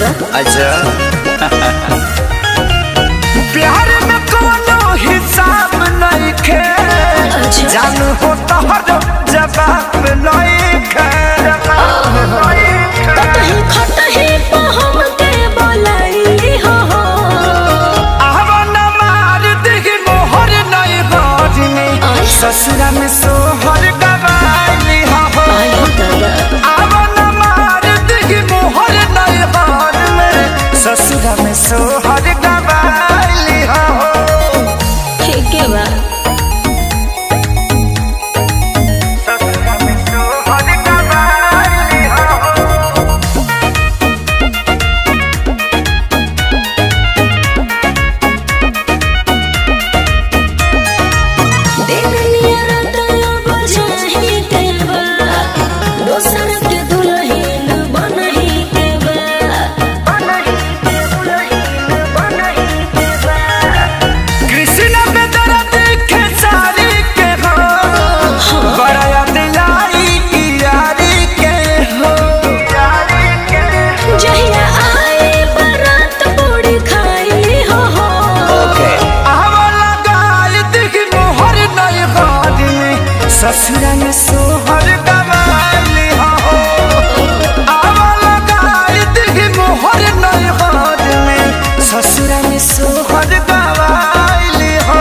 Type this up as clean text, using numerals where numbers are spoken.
अच्छा प्यार में कोनो हिसाब नहीं खे जानू हो तोहर जवाब नहीं खे कहीं खटही पे हम के बोलाई हो आवन मार दिख मोहर नहीं बाज में ससुरा में सोहर गवाली हो आवन मार दिख मोहर नहीं बाज में ससुरा में सोहर गवाली हो ठीक है बा ससुरा में सोहर गवाली हो आवाला गाय दिख मोहर नहीं बाज में ससुरा में सोहर गवाली हो